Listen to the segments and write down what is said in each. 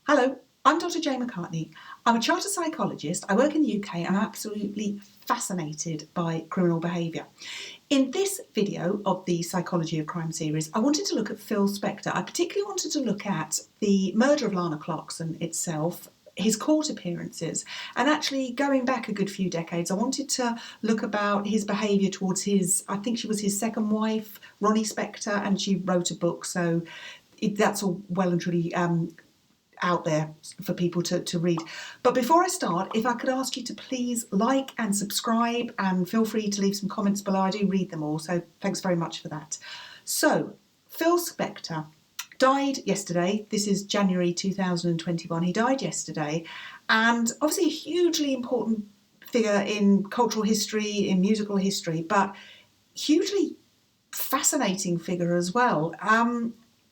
Hello, I'm Dr. Jane McCartney. I'm a chartered psychologist. I work in the UK and I'm absolutely fascinated by criminal behaviour. In this video of the Psychology of Crime series, I wanted to look at Phil Spector. I particularly wanted to look at the murder of Lana Clarkson itself, his court appearances, and actually going back a good few decades, I wanted to look about his behaviour towards I think she was his second wife, Ronnie Spector, and she wrote a book, so that's all well and truly out there for people to read. But before I start, if I could ask you to please like and subscribe, and feel free to leave some comments below. I do read them all, so thanks very much for that. So, Phil Spector died yesterday. This is January 2021. He died yesterday, and obviously a hugely important figure in cultural history, in musical history, but hugely fascinating figure as well.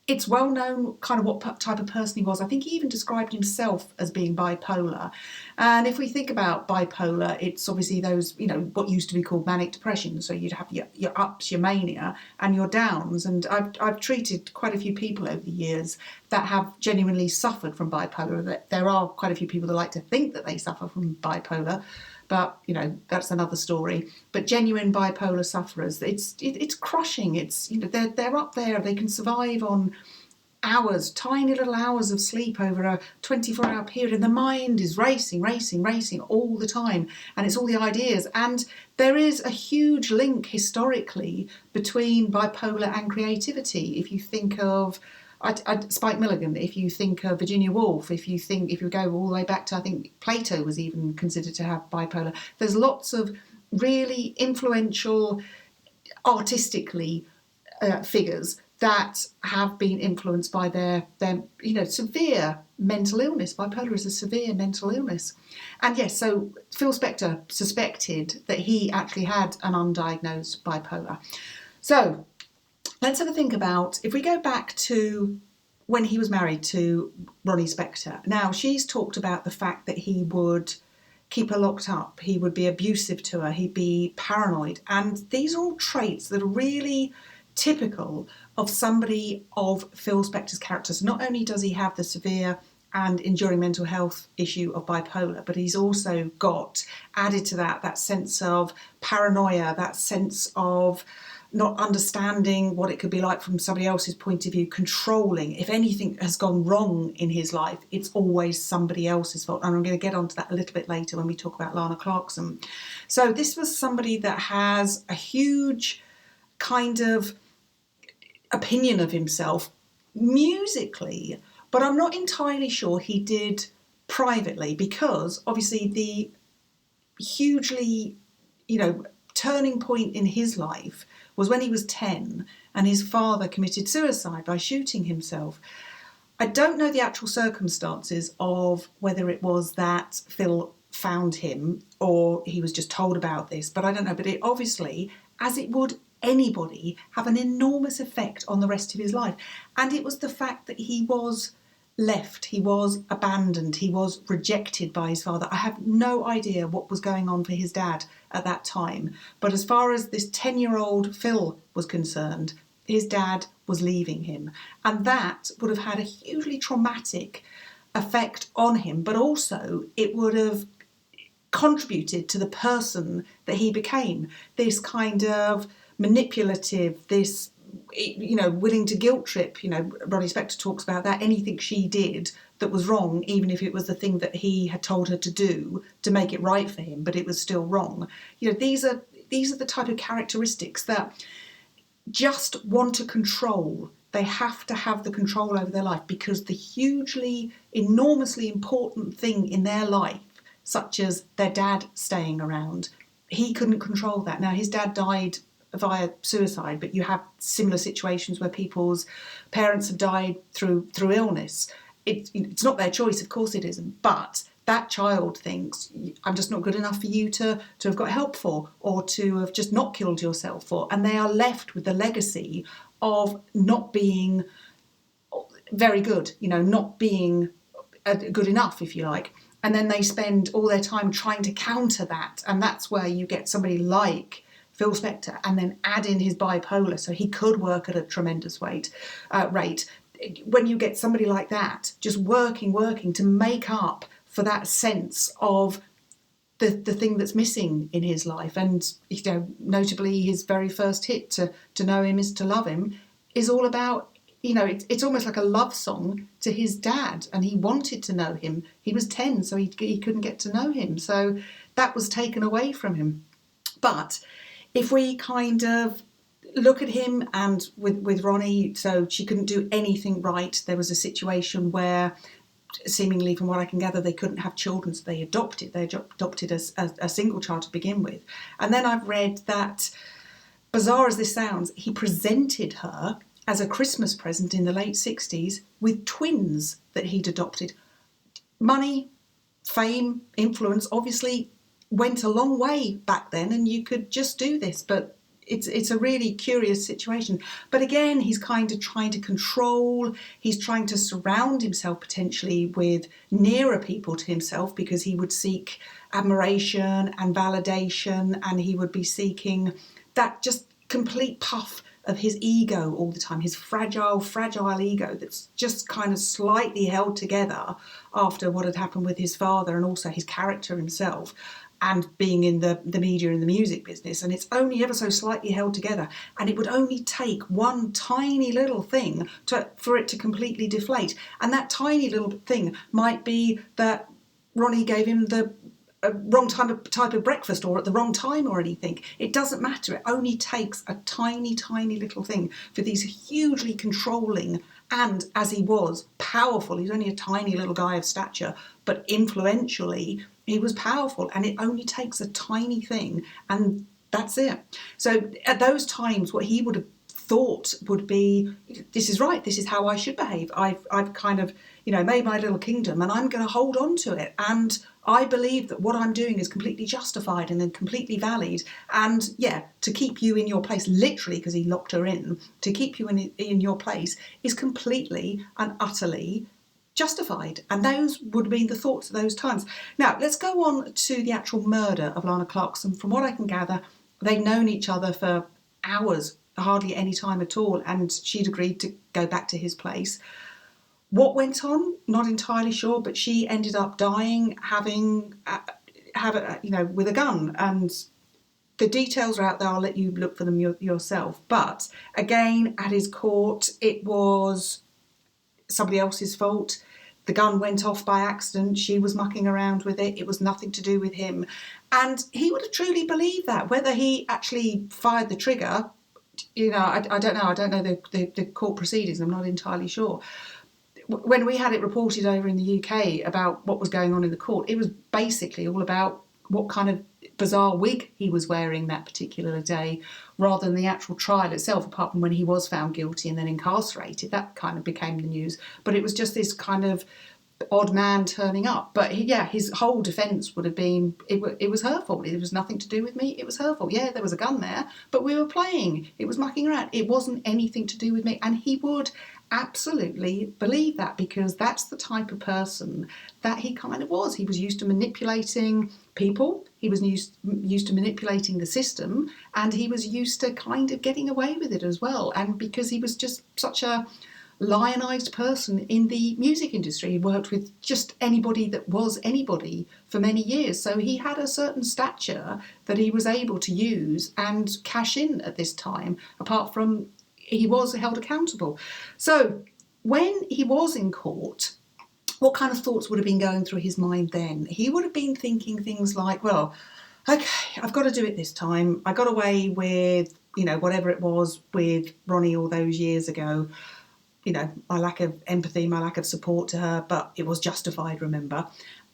It's well known kind of what type of person he was. I think he even described himself as being bipolar. And if we think about bipolar, it's obviously those, what used to be called manic depression. So you'd have your ups, your mania, and your downs. And I've treated quite a few people over the years that have genuinely suffered from bipolar. There are quite a few people that like to think that they suffer from bipolar, but that's another story. But genuine bipolar sufferers, it's crushing. It's they're up there. They can survive on hours, tiny little hours of sleep over a 24-hour period, and the mind is racing all the time, and it's all the ideas. And there is a huge link historically between bipolar and creativity. If you think of Spike Milligan, if you think of Virginia Woolf, if you go all the way back to, I think Plato was even considered to have bipolar. There's lots of really influential, artistically, figures that have been influenced by their severe mental illness. Bipolar is a severe mental illness. And yes, so Phil Spector suspected that he actually had an undiagnosed bipolar. So let's have a think about, if we go back to when he was married to Ronnie Spector. Now, she's talked about the fact that he would keep her locked up, he would be abusive to her, he'd be paranoid. And these are all traits that are really typical of somebody of Phil Spector's character. So not only does he have the severe and enduring mental health issue of bipolar, but he's also got, added to that sense of paranoia, that sense of not understanding what it could be like from somebody else's point of view, controlling. If anything has gone wrong in his life, it's always somebody else's fault. And I'm going to get onto that a little bit later when we talk about Lana Clarkson. So this was somebody that has a huge kind of opinion of himself musically, but I'm not entirely sure he did privately, because obviously the hugely, turning point in his life was when he was 10 and his father committed suicide by shooting himself. I don't know the actual circumstances of whether it was that Phil found him or he was just told about this, but I don't know. But it obviously, as it would anybody, have an enormous effect on the rest of his life. And it was the fact that he was left, he was abandoned, he was rejected by his father. I have no idea what was going on for his dad at that time, but as far as this 10-year-old Phil was concerned, his dad was leaving him, and that would have had a hugely traumatic effect on him, but also it would have contributed to the person that he became, this kind of manipulative, this willing to guilt trip. Ronnie Spector talks about that. Anything she did that was wrong, even if it was the thing that he had told her to do to make it right for him, but it was still wrong. These are the type of characteristics that just want to control. They have to have the control over their life, because the hugely, enormously important thing in their life, such as their dad staying around, he couldn't control that. Now, his dad died via suicide, but you have similar situations where people's parents have died through illness. It's not their choice, of course it isn't, but that child thinks, I'm just not good enough for you to have got help for, or to have just not killed yourself for, and they are left with the legacy of not being very good, not being good enough, if you like. And then they spend all their time trying to counter that, and that's where you get somebody like Phil Spector, and then add in his bipolar, so he could work at a tremendous rate. when you get somebody like that just working to make up for that sense of the thing that's missing in his life. And notably his very first hit, to know him is to love him, is all about, it's almost like a love song to his dad, and he wanted to know him. He was 10, so he couldn't get to know him, so that was taken away from him. But if we kind of look at him, and with Ronnie, so she couldn't do anything right. There was a situation where, seemingly from what I can gather, they couldn't have children, so they adopted a single child to begin with. And then I've read that, bizarre as this sounds, he presented her as a Christmas present in the late 60s with twins that he'd adopted. Money, fame, influence obviously went a long way back then, and you could just do this, but it's a really curious situation. But again, he's kind of trying to control, he's trying to surround himself potentially with nearer people to himself, because he would seek admiration and validation, and he would be seeking that just complete puff of his ego all the time, his fragile ego that's just kind of slightly held together after what had happened with his father, and also his character himself, and being in the media and the music business, and it's only ever so slightly held together, and it would only take one tiny little thing for it to completely deflate. And that tiny little thing might be that Ronnie gave him the wrong type of breakfast, or at the wrong time, or anything. It doesn't matter. It only takes a tiny little thing for these hugely controlling, and as he was powerful, he's only a tiny little guy of stature, but influentially he was powerful, and it only takes a tiny thing, and that's it. So at those times, what he would have thought would be, this is right, this is how I should behave. I've kind of, made my little kingdom, and I'm going to hold on to it, and I believe that what I'm doing is completely justified and then completely valid, and to keep you in your place, literally, because he locked her in, to keep you in your place is completely and utterly justified. And those would have been the thoughts of those times. Now, let's go on to the actual murder of Lana Clarkson. From what I can gather, they'd known each other for hours, hardly any time at all, and she'd agreed to go back to his place. What went on? Not entirely sure, but she ended up dying, with a gun. And the details are out there. I'll let you look for them yourself. But again, at his court, it was somebody else's fault. The gun went off by accident. She was mucking around with it. It was nothing to do with him. And he would have truly believed that. Whether he actually fired the trigger, I don't know. I don't know the court proceedings. I'm not entirely sure. When we had it reported over in the UK about what was going on in the court, it was basically all about what kind of bizarre wig he was wearing that particular day, rather than the actual trial itself, apart from when he was found guilty and then incarcerated. That kind of became the news. But it was just this kind of odd man turning up. But his whole defence would have been, it was her fault. It was nothing to do with me. It was her fault. Yeah, there was a gun there, but we were playing. It was mucking around. It wasn't anything to do with me. And he would absolutely believe that, because that's the type of person that he kind of was. He was used to manipulating people. He was used to manipulating the system, and he was used to kind of getting away with it as well. And because he was just such a lionised person in the music industry, he worked with just anybody that was anybody for many years. So he had a certain stature that he was able to use and cash in at this time, apart from he was held accountable. So when he was in court, what kind of thoughts would have been going through his mind then? He would have been thinking things like, well, okay, I've got to do it this time. I got away with, whatever it was with Ronnie all those years ago. My lack of empathy, my lack of support to her, but it was justified, remember?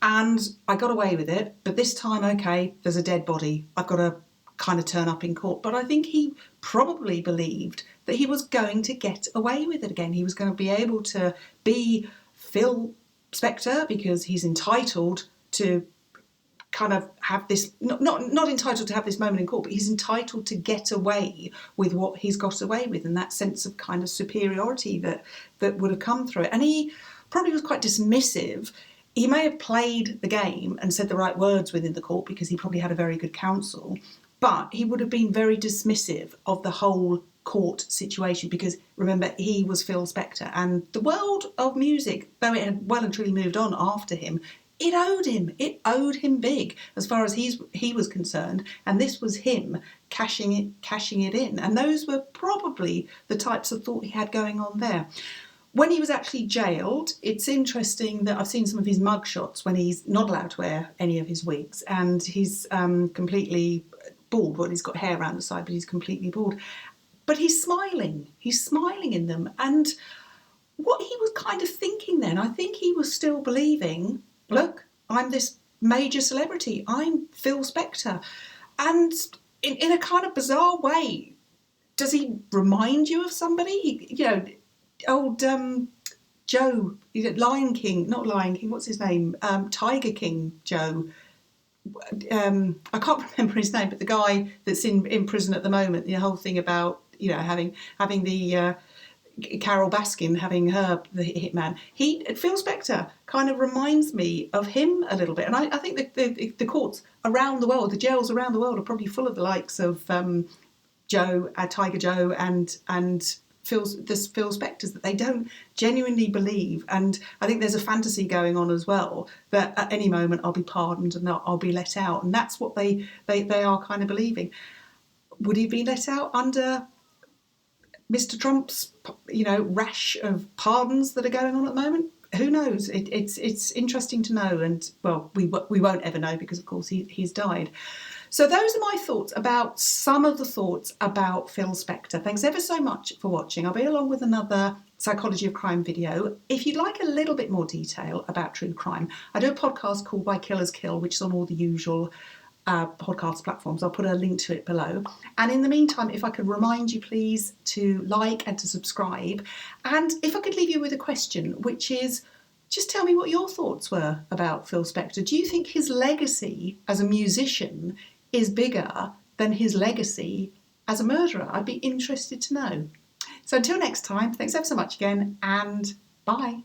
And I got away with it, but this time, okay, there's a dead body. I've got to kind of turn up in court. But I think he probably believed that he was going to get away with it again. He was going to be able to be Phil Spector, because he's entitled to kind of have this, not entitled to have this moment in court, but he's entitled to get away with what he's got away with, and that sense of kind of superiority that would have come through it. And he probably was quite dismissive. He may have played the game and said the right words within the court, because he probably had a very good counsel, but he would have been very dismissive of the whole court situation, because remember, he was Phil Spector, and the world of music, though it had well and truly moved on after him, it owed him big as far as he was concerned, and this was him cashing it in. And those were probably the types of thought he had going on there. When he was actually jailed, it's interesting that I've seen some of his mugshots when he's not allowed to wear any of his wigs, and he's completely bald. Well, he's got hair around the side, but he's completely bald. But he's smiling in them. And what he was kind of thinking then, I think he was still believing, look, I'm this major celebrity, I'm Phil Spector. And in a kind of bizarre way, does he remind you of somebody? You know, old Joe, Lion King, not Lion King, what's his name? Tiger King Joe. I can't remember his name, but the guy that's in prison at the moment, the whole thing about, you know, having the Carol Baskin, having her the hitman. Phil Spector kind of reminds me of him a little bit, and I think that the courts around the world, the jails around the world, are probably full of the likes of Joe, Tiger Joe, and Phil Spectors, that they don't genuinely believe. And I think there's a fantasy going on as well, that at any moment I'll be pardoned and I'll be let out, and that's what they are kind of believing. Would he be let out under Mr. Trump's, you know, rash of pardons that are going on at the moment? Who knows? It's interesting to know, and well, we won't ever know, because of course he's died. So those are my thoughts about some of the thoughts about Phil Spector. Thanks ever so much for watching. I'll be along with another Psychology of Crime video. If you'd like a little bit more detail about true crime, I do a podcast called Why Killers Kill, which is on all the usual podcast platforms. I'll put a link to it below. And in the meantime, if I could remind you please to like and to subscribe, and if I could leave you with a question, which is, just tell me what your thoughts were about Phil Spector. Do you think his legacy as a musician is bigger than his legacy as a murderer? I'd be interested to know. So until next time, thanks ever so much again, and bye.